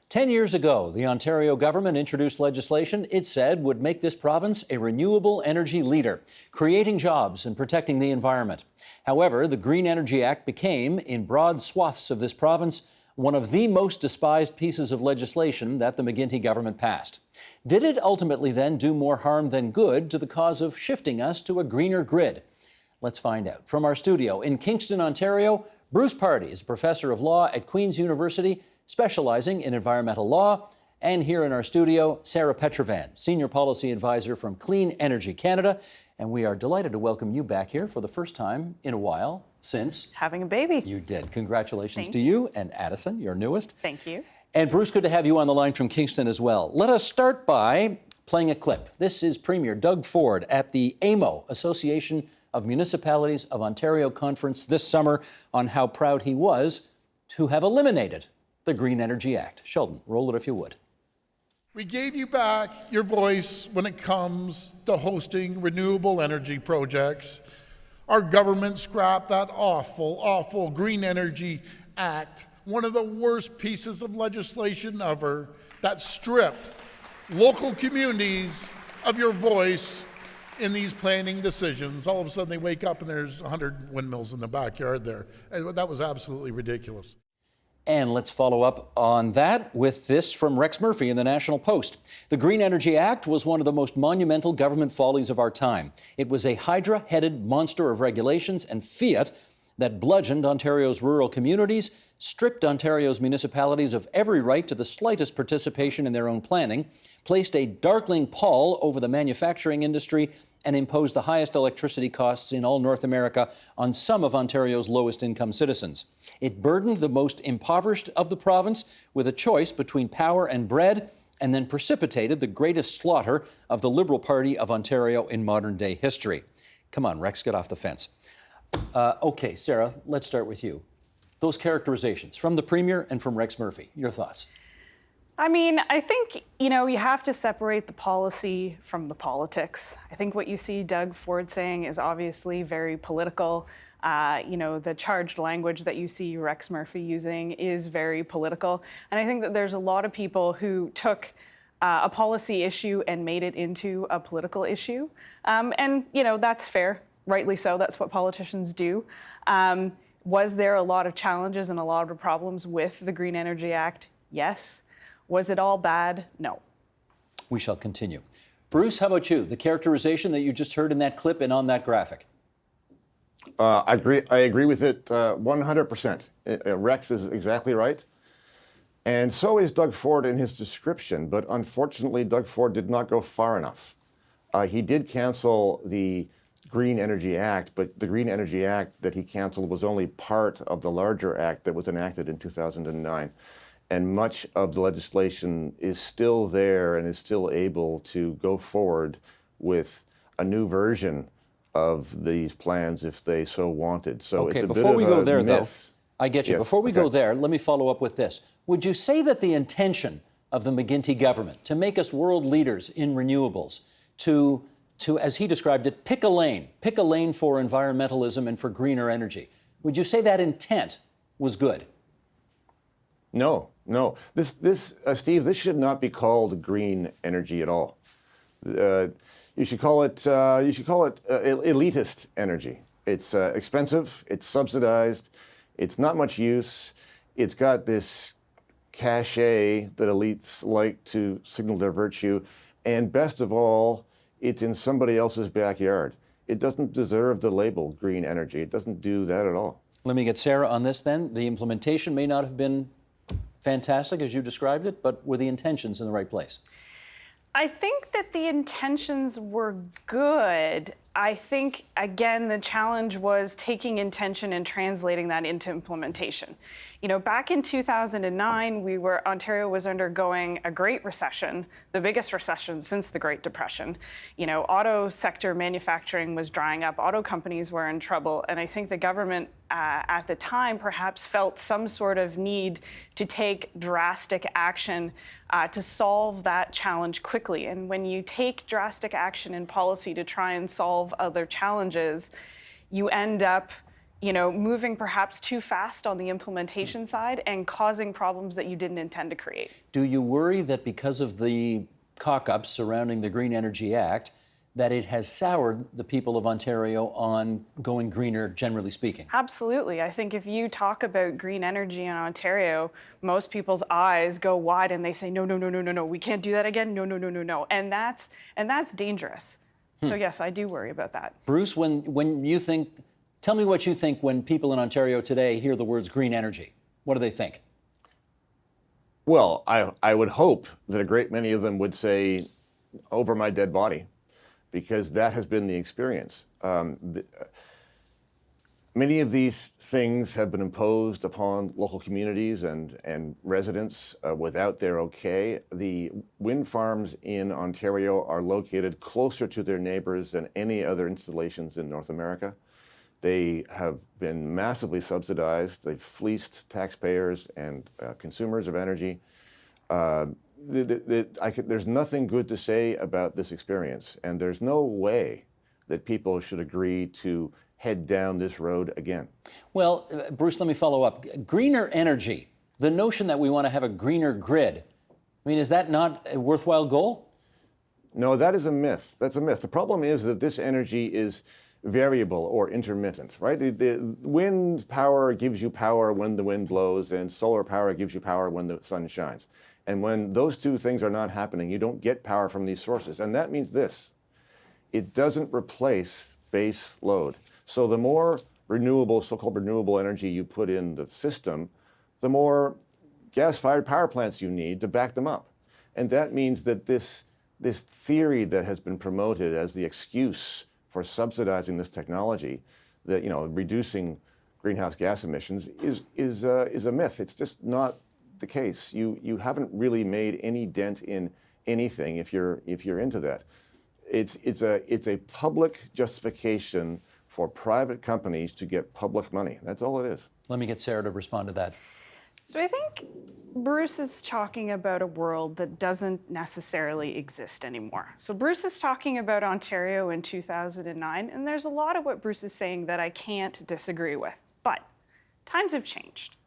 10 years ago, the Ontario government introduced legislation it said would make this province a renewable energy leader, creating jobs and protecting the environment. However, the Green Energy Act became, in broad swaths of this province, one of the most despised pieces of legislation that the McGuinty government passed. Did it ultimately then do more harm than good to the cause of shifting us to a greener grid? Let's find out. From our studio in Kingston, Ontario, Bruce Pardy is a professor of law at Queen's University, specializing in environmental law. And here in our studio, Sarah Petrovan, Senior Policy Advisor from Clean Energy Canada. And we are delighted to welcome you back here for the first time in a while since having a baby. You did. Congratulations to you and Addison, your newest. Thank you. And Bruce, good to have you on the line from Kingston as well. Let us start by playing a clip. This is Premier Doug Ford at the AMO, Association of Municipalities of Ontario conference this summer, on how proud he was to have eliminated the Green Energy Act. Sheldon, roll it if you would. We gave you back your voice when it comes to hosting renewable energy projects. Our government scrapped that awful Green Energy Act, one of the worst pieces of legislation ever that stripped local communities of your voice in these planning decisions. All of a sudden they wake up and there's 100 windmills in the backyard there. That was absolutely ridiculous. And let's follow up on that with this from Rex Murphy in the National Post. The Green Energy Act was one of the most monumental government follies of our time. It was a hydra-headed monster of regulations and fiat that bludgeoned Ontario's rural communities, stripped Ontario's municipalities of every right to the slightest participation in their own planning, placed a darkling pall over the manufacturing industry, and imposed the highest electricity costs in all North America on some of Ontario's lowest income citizens. It burdened the most impoverished of the province with a choice between power and bread, and then precipitated the greatest slaughter of the Liberal Party of Ontario in modern day history. Come on, Rex, get off the fence. Okay, Sarah, let's start with you. Those characterizations from the Premier and from Rex Murphy, your thoughts? I mean, I think, you have to separate the policy from the politics. I think what you see Doug Ford saying is obviously very political. The charged language that you see Rex Murphy using is very political. And I think that there's a lot of people who took a policy issue and made it into a political issue. That's fair, rightly so. That's what politicians do. Was there a lot of challenges and a lot of problems with the Green Energy Act? Yes. Was it all bad? No. We shall continue. Bruce, how about you? The characterization that you just heard in that clip and on that graphic. I agree with it 100%. Rex is exactly right. And so is Doug Ford in his description. But unfortunately, Doug Ford did not go far enough. He did cancel the Green Energy Act, but the Green Energy Act that he canceled was only part of the larger act that was enacted in 2009. And much of the legislation is still there and is still able to go forward with a new version of these plans if they so wanted. So okay, it's a before bit we of go a there, myth. though, I get you. Yes, Before we okay. go there, let me follow up with this. Would you say that the intention of the McGuinty government to make us world leaders in renewables, to as he described it, pick a lane for environmentalism and for greener energy, would you say that intent was good? No. Steve, this should not be called green energy at all. You should call it elitist energy. It's expensive. It's subsidized. It's not much use. It's got this cachet that elites like to signal their virtue, and best of all, it's in somebody else's backyard. It doesn't deserve the label green energy. It doesn't do that at all. Let me get Sarah on this then. The implementation may not have been fantastic as you described it, but were the intentions in the right place? I think that the intentions were good. I think, again, the challenge was taking intention and translating that into implementation. Back in 2009, Ontario was undergoing a great recession, the biggest recession since the Great Depression. Auto sector manufacturing was drying up, auto companies were in trouble, and I think the government at the time perhaps felt some sort of need to take drastic action to solve that challenge quickly. And when you take drastic action in policy to try and solve other challenges, you end up moving perhaps too fast on the implementation side and causing problems that you didn't intend to create. Do you worry that because of the cock-ups surrounding the Green Energy Act, that it has soured the people of Ontario on going greener, generally speaking? Absolutely. I think if you talk about green energy in Ontario, most people's eyes go wide and they say, no, no, no, no, no, no, we can't do that again. No, no, no, no, no. And that's dangerous. So yes, I do worry about that. Bruce, when you think, tell me what you think when people in Ontario today hear the words green energy. What do they think? Well, I would hope that a great many of them would say, over my dead body, because that has been the experience. Many of these things have been imposed upon local communities and residents without their okay. The wind farms in Ontario are located closer to their neighbors than any other installations in North America. They have been massively subsidized. They've fleeced taxpayers and consumers of energy. There's nothing good to say about this experience, and there's no way that people should agree to head down this road again. Well, Bruce, let me follow up. Greener energy, the notion that we want to have a greener grid, I mean, is that not a worthwhile goal? No, that is a myth. That's a myth. The problem is that this energy is variable or intermittent, right? The wind power gives you power when the wind blows, and solar power gives you power when the sun shines. And when those two things are not happening, you don't get power from these sources. And that means this: it doesn't replace base load. So the more renewable, so-called renewable energy you put in the system, the more gas-fired power plants you need to back them up. And that means that this theory that has been promoted as the excuse for subsidizing this technology, that reducing greenhouse gas emissions, is a myth. It's just not the case. You haven't really made any dent in anything if you're into that. It's a public justification for private companies to get public money. That's all it is. Let me get Sarah to respond to that. So I think Bruce is talking about a world that doesn't necessarily exist anymore. So Bruce is talking about Ontario in 2009, and there's a lot of what Bruce is saying that I can't disagree with. But times have changed.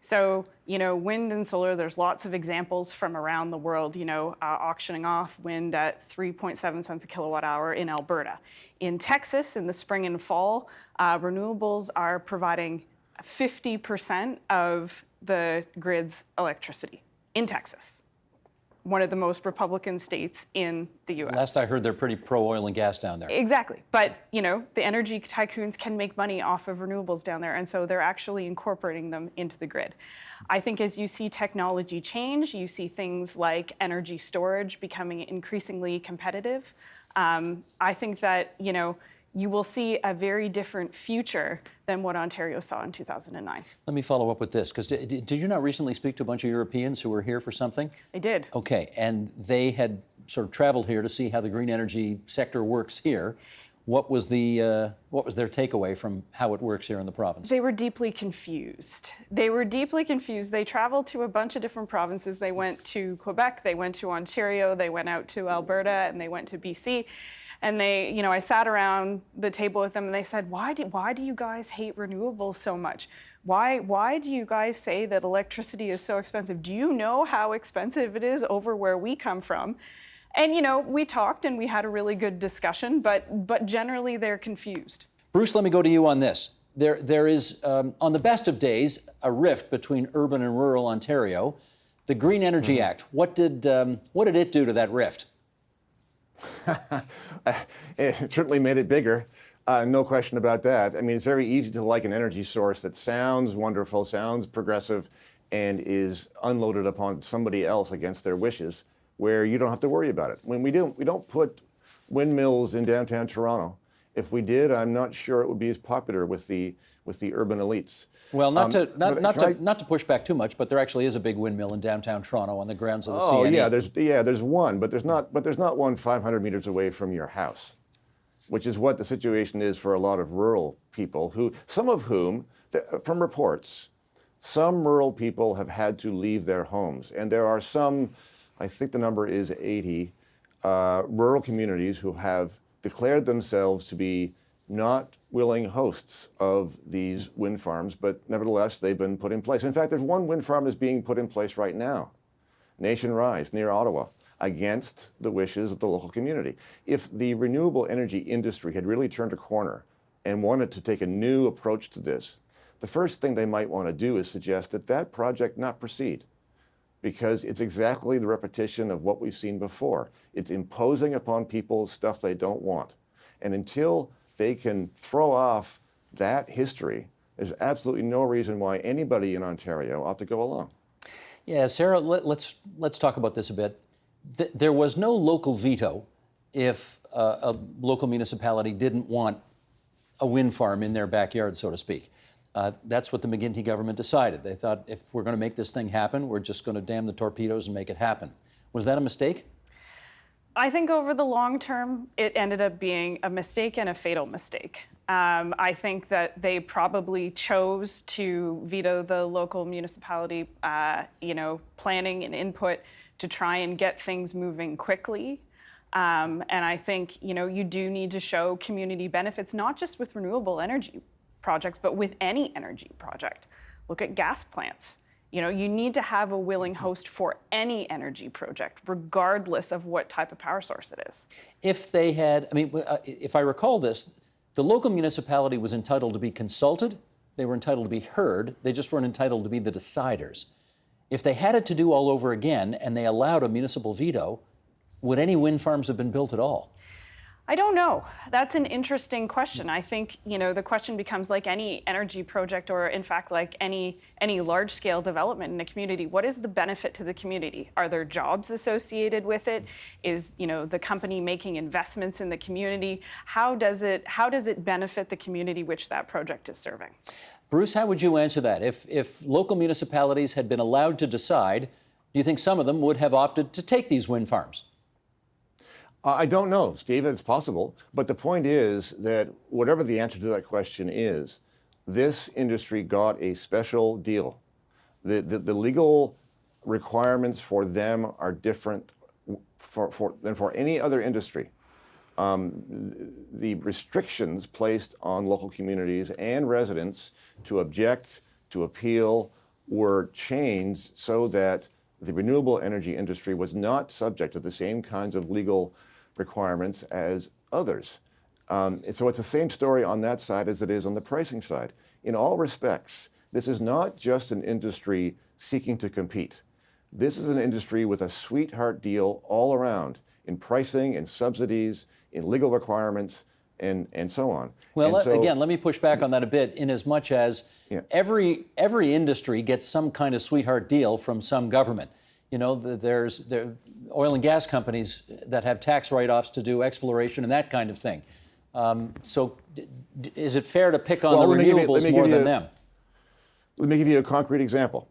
So, wind and solar, there's lots of examples from around the world, auctioning off wind at 3.7 cents a kilowatt hour in Alberta. In Texas, in the spring and fall, renewables are providing 50% of the grid's electricity in Texas, one of the most Republican states in the U.S. Last I heard, they're pretty pro-oil and gas down there. Exactly. But, the energy tycoons can make money off of renewables down there, and so they're actually incorporating them into the grid. I think as you see technology change, you see things like energy storage becoming increasingly competitive. I think that, you will see a very different future than what Ontario saw in 2009. Let me follow up with this, because did you not recently speak to a bunch of Europeans who were here for something? I did. Okay, and they had sort of traveled here to see how the green energy sector works here. What was their takeaway from how it works here in the province? They were deeply confused. They traveled to a bunch of different provinces. They went to Quebec, they went to Ontario, they went out to Alberta, and they went to BC. And they, I sat around the table with them and they said, why do you guys hate renewables so much? Why do you guys say that electricity is so expensive? Do you know how expensive it is over where we come from? And, we talked and we had a really good discussion, but generally they're confused. Bruce, let me go to you on this. There is, on the best of days, a rift between urban and rural Ontario. The Green Energy Act, what did it do to that rift? It certainly made it bigger, no question about that. I mean, it's very easy to like an energy source that sounds wonderful, sounds progressive, and is unloaded upon somebody else against their wishes, where you don't have to worry about it. When we don't put windmills in downtown Toronto. If we did, I'm not sure it would be as popular with the urban elites. Well, not to push back too much, but there actually is a big windmill in downtown Toronto on the grounds of the CNE. Oh, there's one, but there's not one 500 meters away from your house, which is what the situation is for a lot of rural people, some of whom, from reports, some rural people have had to leave their homes, and there are some, I think the number is 80, rural communities who have declared themselves to be not willing hosts of these wind farms, but nevertheless, they've been put in place. In fact, there's one wind farm that's being put in place right now, Nation Rise, near Ottawa, against the wishes of the local community. If the renewable energy industry had really turned a corner and wanted to take a new approach to this, the first thing they might want to do is suggest that that project not proceed, because it's exactly the repetition of what we've seen before. It's imposing upon people stuff they don't want. And until they can throw off that history, there's absolutely no reason why anybody in Ontario ought to go along. Yeah, Sarah, let's talk about this a bit. There was no local veto if a local municipality didn't want a wind farm in their backyard, so to speak. That's what the McGuinty government decided. They thought, if we're going to make this thing happen, we're just going to damn the torpedoes and make it happen. Was that a mistake? I think over the long term, it ended up being a mistake and a fatal mistake. I think that they probably chose to veto the local municipality, planning and input to try and get things moving quickly. And I think, you do need to show community benefits, not just with renewable energy projects, but with any energy project. Look at gas plants. You need to have a willing host for any energy project, regardless of what type of power source it is. If they had, if I recall this, the local municipality was entitled to be consulted, they were entitled to be heard, they just weren't entitled to be the deciders. If they had it to do all over again and they allowed a municipal veto, would any wind farms have been built at all? I don't know. That's an interesting question. I think, the question becomes, like any energy project, or in fact, like any large-scale development in a community, what is the benefit to the community? Are there jobs associated with it? Is, the company making investments in the community? How does it benefit the community which that project is serving? Bruce, how would you answer that? If local municipalities had been allowed to decide, do you think some of them would have opted to take these wind farms? I don't know, Steve. It's possible. But the point is that whatever the answer to that question is, this industry got a special deal. The legal requirements for them are different than for any other industry. The restrictions placed on local communities and residents to object, to appeal, were changed so that the renewable energy industry was not subject to the same kinds of legal requirements as others. And so it's the same story on that side as it is on the pricing side. In all respects, this is not just an industry seeking to compete. This is an industry with a sweetheart deal all around in pricing, in subsidies, in legal requirements, and so on. Well, and again, let me push back on that a bit, in as much as every industry gets some kind of sweetheart deal from some government. There's oil and gas companies that have tax write-offs to do exploration and that kind of thing. So is it fair to pick on the renewables more than them? Let me give you a concrete example.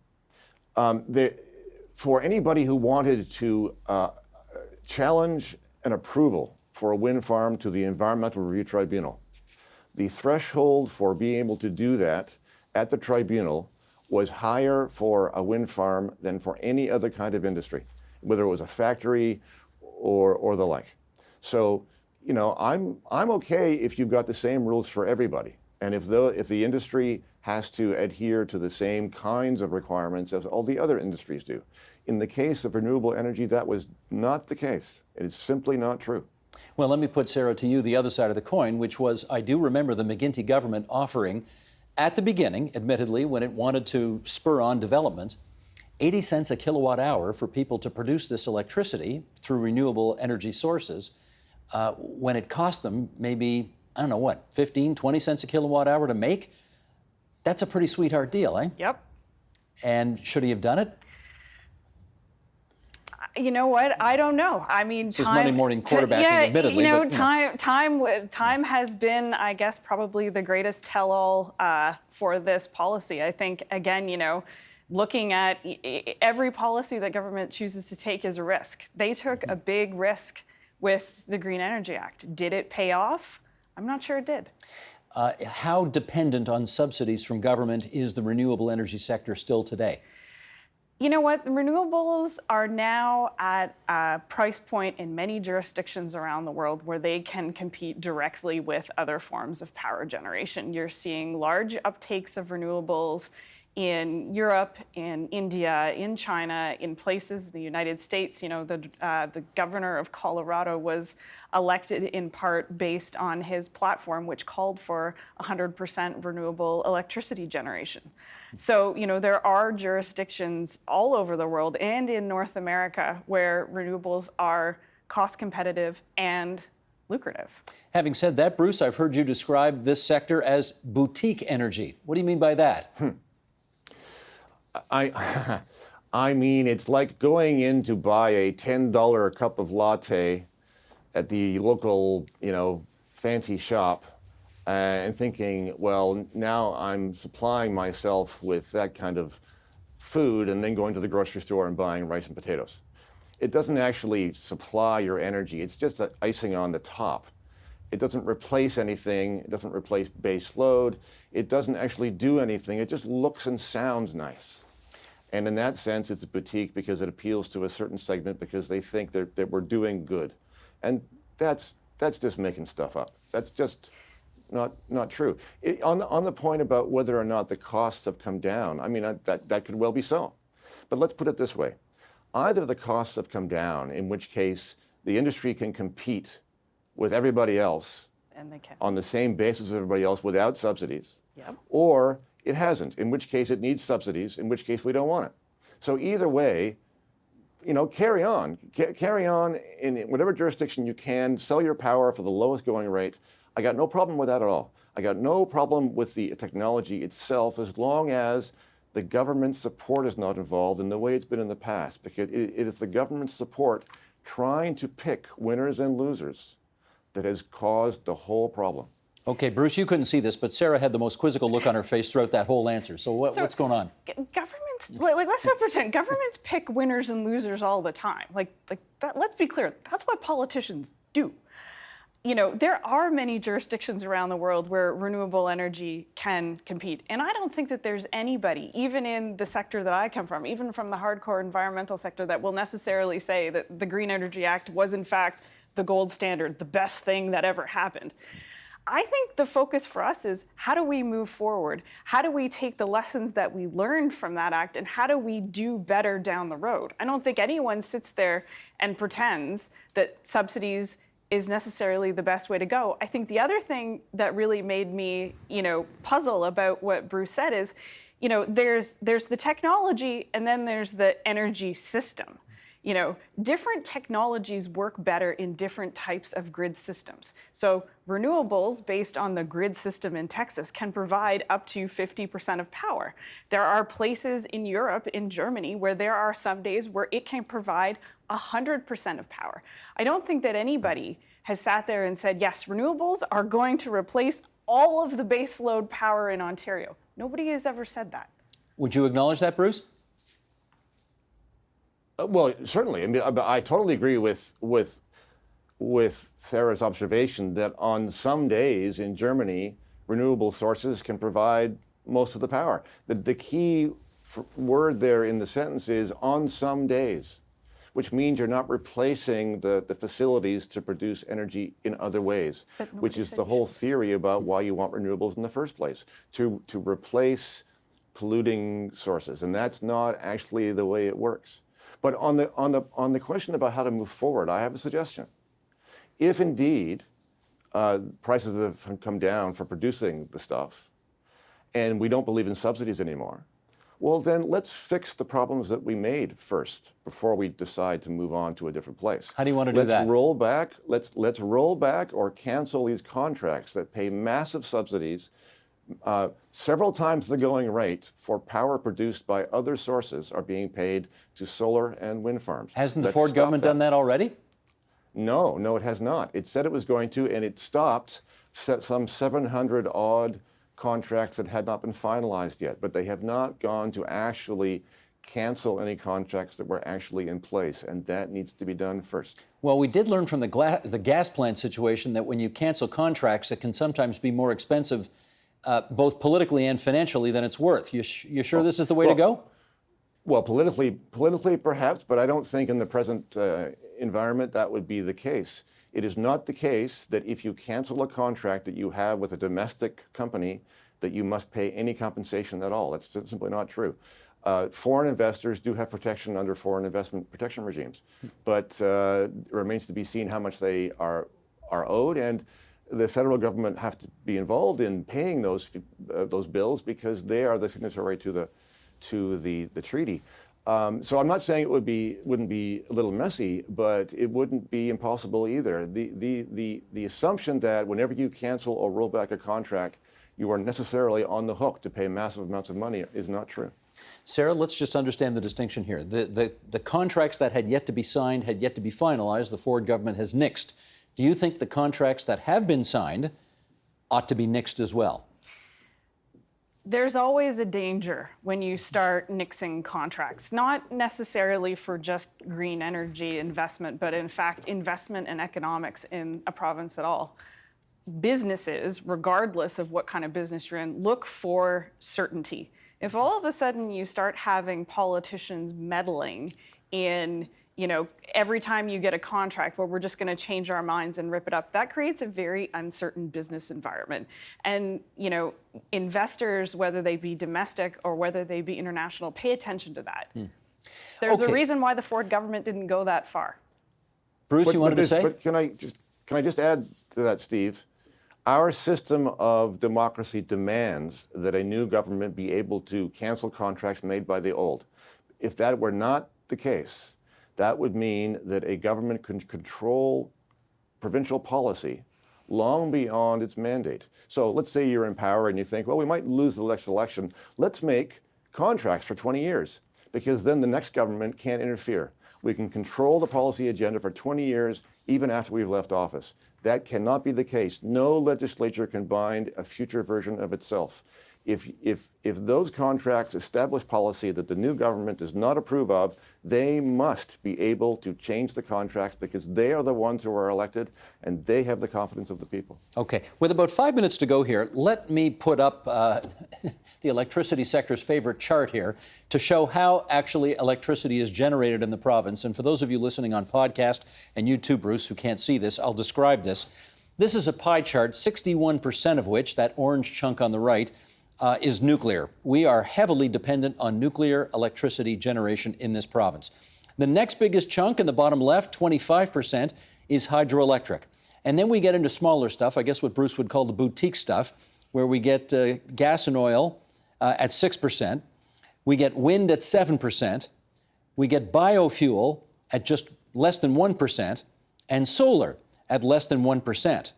For anybody who wanted to challenge an approval for a wind farm to the Environmental Review Tribunal, the threshold for being able to do that at the tribunal was higher for a wind farm than for any other kind of industry, whether it was a factory or the like. So, I'm okay if you've got the same rules for everybody, and if the industry has to adhere to the same kinds of requirements as all the other industries do. In the case of renewable energy, that was not the case. It is simply not true. Well, let me put, Sarah, to you the other side of the coin, which was, I do remember the McGuinty government offering, at the beginning, admittedly, when it wanted to spur on development, 80 cents a kilowatt hour for people to produce this electricity through renewable energy sources, when it cost them maybe, 15, 20 cents a kilowatt hour to make. That's a pretty sweetheart deal, eh? Yep. And should he have done it? You know what? I don't know. This is Monday morning quarterbacking, admittedly. Time has been, I guess, probably the greatest tell-all for this policy. I think, again, looking at every policy that government chooses to take is a risk. They took a big risk with the Green Energy Act. Did it pay off? I'm not sure it did. How dependent on subsidies from government is the renewable energy sector still today? You know what? Renewables are now at a price point in many jurisdictions around the world where they can compete directly with other forms of power generation. You're seeing large uptakes of renewables in Europe, in India, in China, in places, the United States. You know, the governor of Colorado was elected in part based on his platform, which called for 100% renewable electricity generation. So, you know, there are jurisdictions all over the world and in North America where renewables are cost competitive and lucrative. Having said that, Bruce, I've heard you describe this sector as boutique energy. What do you mean by that? I mean, it's like going in to buy a $10 cup of latte at the local, fancy shop and thinking, well, now I'm supplying myself with that kind of food and then going to the grocery store and buying rice and potatoes. It doesn't actually supply your energy. It's just icing on the top. It doesn't replace anything. It doesn't replace base load. It doesn't actually do anything. It just looks and sounds nice. And in that sense, it's a boutique because it appeals to a certain segment because they think that we're doing good. And that's just making stuff up. That's just not true. On the point about whether or not the costs have come down, I mean, that could well be so. But let's put it this way. Either the costs have come down, in which case the industry can compete with everybody else And they can. on the same basis as everybody else without subsidies, Yep. or it hasn't, in which case it needs subsidies, in which case we don't want it. So either way, carry on. Carry on in whatever jurisdiction you can, sell your power for the lowest going rate. I got no problem with that at all. I got no problem with the technology itself as long as the government support is not involved in the way it's been in the past, because it is the government support trying to pick winners and losers that has caused the whole problem. Okay, Bruce, you couldn't see this, but Sarah had the most quizzical look on her face throughout that whole answer. So what's going on? Governments, let's not pretend. Governments pick winners and losers all the time. Like that. Let's be clear. That's what politicians do. There are many jurisdictions around the world where renewable energy can compete. And I don't think that there's anybody, even in the sector that I come from, even from the hardcore environmental sector, that will necessarily say that the Green Energy Act was in fact the gold standard, the best thing that ever happened. I think the focus for us is how do we move forward? How do we take the lessons that we learned from that act and how do we do better down the road? I don't think anyone sits there and pretends that subsidies is necessarily the best way to go. I think the other thing that really made me, puzzle about what Bruce said is, there's the technology and then there's the energy system. Different technologies work better in different types of grid systems. So renewables, based on the grid system in Texas, can provide up to 50% of power. There are places in Europe, in Germany, where there are some days where it can provide 100% of power. I don't think that anybody has sat there and said, yes, renewables are going to replace all of the base load power in Ontario. Nobody has ever said that. Would you acknowledge that, Bruce? Well, certainly. I mean, I totally agree with Sarah's observation that on some days in Germany, renewable sources can provide most of the power. The key word there in the sentence is on some days, which means you're not replacing the facilities to produce energy in other ways, which is the whole theory about why you want renewables in the first place, to replace polluting sources. And that's not actually the way it works. But on the question about how to move forward, I have a suggestion. If indeed prices have come down for producing the stuff, and we don't believe in subsidies anymore, well then let's fix the problems that we made first before we decide to move on to a different place. How do you want to do that? Let's roll back or cancel these contracts that pay massive subsidies several times the going rate for power produced by other sources are being paid to solar and wind farms. Hasn't the Ford government done that already? No, it has not. It said it was going to, and it stopped some 700 odd contracts that had not been finalized yet, but they have not gone to actually cancel any contracts that were actually in place, and that needs to be done first. Well, we did learn from the gas plant situation that when you cancel contracts, it can sometimes be more expensive both politically and financially than it's worth. You sure this is the way to go? Well, politically perhaps, but I don't think in the present environment that would be the case. It is not the case that if you cancel a contract that you have with a domestic company, that you must pay any compensation at all. That's simply not true. Foreign investors do have protection under foreign investment protection regimes, but it remains to be seen how much they are owed, and the federal government have to be involved in paying those bills because they are the signatory to the treaty. So I'm not saying it wouldn't be a little messy, but it wouldn't be impossible either. The assumption that whenever you cancel or roll back a contract, you are necessarily on the hook to pay massive amounts of money is not true. Sarah, let's just understand the distinction here. The contracts that had yet to be signed, had yet to be finalized, the Ford government has nixed. Do you think the contracts that have been signed ought to be nixed as well? There's always a danger when you start nixing contracts, not necessarily for just green energy investment, but in fact, investment and economics in a province at all. Businesses, regardless of what kind of business you're in, look for certainty. If all of a sudden you start having politicians meddling in, every time you get a contract, well, we're just going to change our minds and rip it up, that creates a very uncertain business environment. And, investors, whether they be domestic or whether they be international, pay attention to that. There's a reason why the Ford government didn't go that far. Bruce, you wanted to say? But can I just add to that, Steve? Our system of democracy demands that a new government be able to cancel contracts made by the old. If that were not the case, that would mean that a government could control provincial policy long beyond its mandate. So let's say you're in power and you think, well, we might lose the next election. Let's make contracts for 20 years, because then the next government can't interfere. We can control the policy agenda for 20 years, even after we've left office. That cannot be the case. No legislature can bind a future version of itself. If those contracts establish policy that the new government does not approve of, they must be able to change the contracts because they are the ones who are elected and they have the confidence of the people. Okay, with about 5 minutes to go here, let me put up the electricity sector's favorite chart here to show how actually electricity is generated in the province. And for those of you listening on podcast, and you too, Bruce, who can't see this, I'll describe this. This is a pie chart, 61% of which, that orange chunk on the right, is nuclear. We are heavily dependent on nuclear electricity generation in this province. The next biggest chunk in the bottom left, 25%, is hydroelectric. And then we get into smaller stuff, I guess what Bruce would call the boutique stuff, where we get gas and oil at 6%. We get wind at 7%. We get biofuel at just less than 1%, and solar at less than 1%.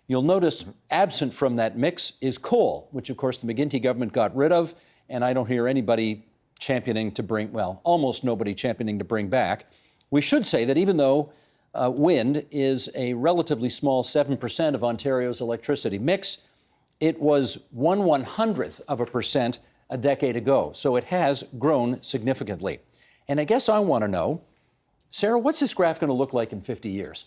You'll notice absent from that mix is coal, which of course the McGuinty government got rid of, and I don't hear anybody championing to bring, well, almost nobody championing to bring back. We should say that even though wind is a relatively small 7% of Ontario's electricity mix, it was 1/100% a decade ago, so it has grown significantly. And I guess I want to know, Sarah, what's this graph going to look like in 50 years?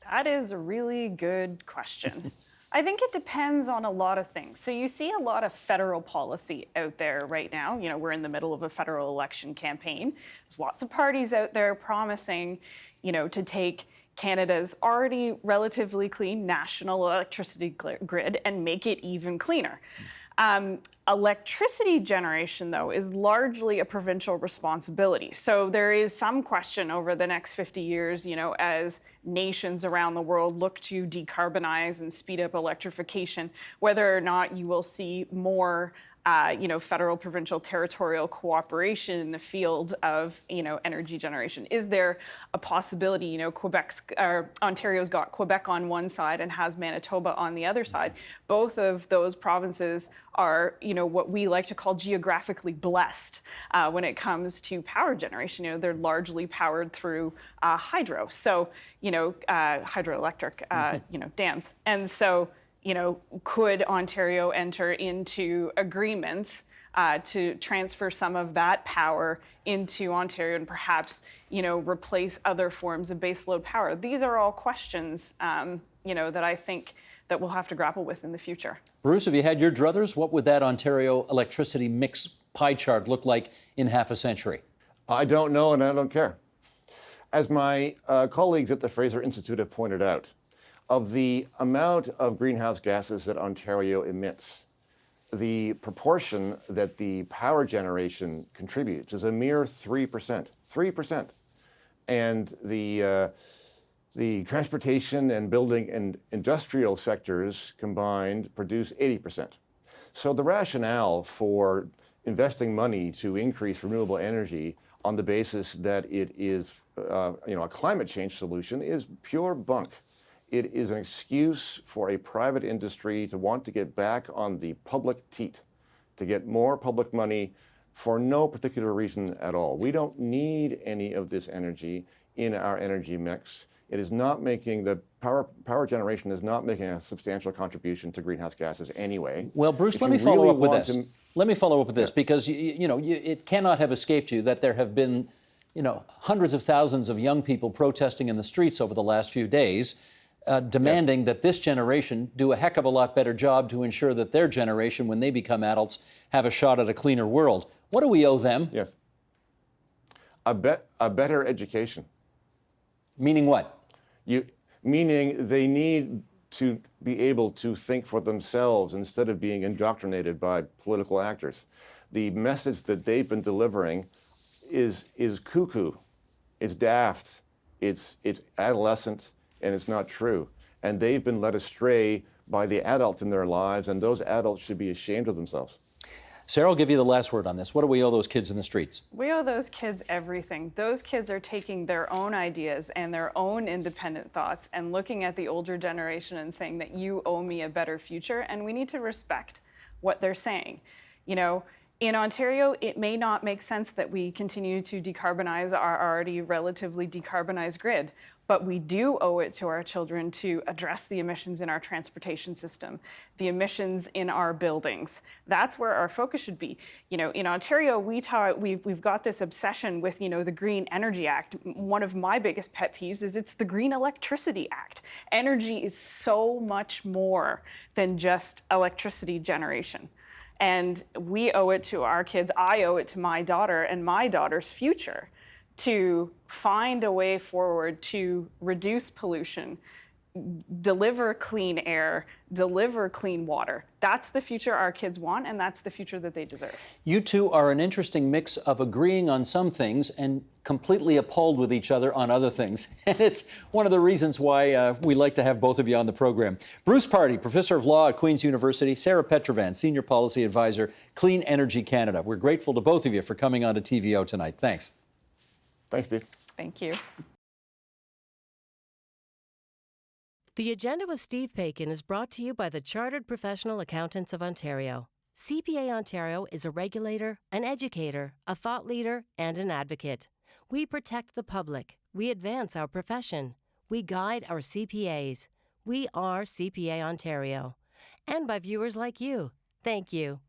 That is a really good question. I think it depends on a lot of things. So you see a lot of federal policy out there right now. We're in the middle of a federal election campaign. There's lots of parties out there promising, to take Canada's already relatively clean national electricity grid and make it even cleaner. Electricity generation, though, is largely a provincial responsibility. So there is some question over the next 50 years, as nations around the world look to decarbonize and speed up electrification, whether or not you will see more federal, provincial, territorial cooperation in the field of, energy generation. Is there a possibility, Ontario's got Quebec on one side and has Manitoba on the other side. Both of those provinces are, what we like to call geographically blessed when it comes to power generation. They're largely powered through hydro. So, hydroelectric, dams. And so, could Ontario enter into agreements to transfer some of that power into Ontario and perhaps, replace other forms of baseload power? These are all questions, that I think that we'll have to grapple with in the future. Bruce, have you had your druthers? What would that Ontario electricity mix pie chart look like in half a century? I don't know, and I don't care. As my colleagues at the Fraser Institute have pointed out, of the amount of greenhouse gases that Ontario emits, the proportion that the power generation contributes is a mere 3%. 3%. And the transportation and building and industrial sectors combined produce 80%. So the rationale for investing money to increase renewable energy on the basis that it is a climate change solution is pure bunk. It is an excuse for a private industry to want to get back on the public teat, to get more public money for no particular reason at all. We don't need any of this energy in our energy mix. It is not making the power generation is not making a substantial contribution to greenhouse gases anyway. Well, Bruce, let me follow up with this. Let me follow up with this because it cannot have escaped you that there have been, hundreds of thousands of young people protesting in the streets over the last few days, demanding that this generation do a heck of a lot better job to ensure that their generation, when they become adults, have a shot at a cleaner world. What do we owe them? Yes. A better education. Meaning what? Meaning they need to be able to think for themselves instead of being indoctrinated by political actors. The message that they've been delivering is cuckoo, it's daft, it's adolescent, and it's not true. And they've been led astray by the adults in their lives, and those adults should be ashamed of themselves. Sarah, I'll give you the last word on this. What do we owe those kids in the streets? We owe those kids everything. Those kids are taking their own ideas and their own independent thoughts and looking at the older generation and saying that you owe me a better future, and we need to respect what they're saying. In Ontario, it may not make sense that we continue to decarbonize our already relatively decarbonized grid, but we do owe it to our children to address the emissions in our transportation system, the emissions in our buildings. That's where our focus should be. In Ontario, we've got this obsession with, the Green Energy Act. One of my biggest pet peeves is it's the Green Electricity Act. Energy is so much more than just electricity generation. And we owe it to our kids. I owe it to my daughter and my daughter's future to find a way forward to reduce pollution, deliver clean air, deliver clean water. That's the future our kids want, and that's the future that they deserve. You two are an interesting mix of agreeing on some things and completely appalled with each other on other things. And it's one of the reasons why we like to have both of you on the program. Bruce Pardy, Professor of Law at Queen's University, Sarah Petrovan, Senior Policy Advisor, Clean Energy Canada. We're grateful to both of you for coming on to TVO tonight. Thanks. Thanks, Steve. Thank you. The Agenda with Steve Paikin is brought to you by the Chartered Professional Accountants of Ontario. CPA Ontario is a regulator, an educator, a thought leader, and an advocate. We protect the public. We advance our profession. We guide our CPAs. We are CPA Ontario. And by viewers like you. Thank you.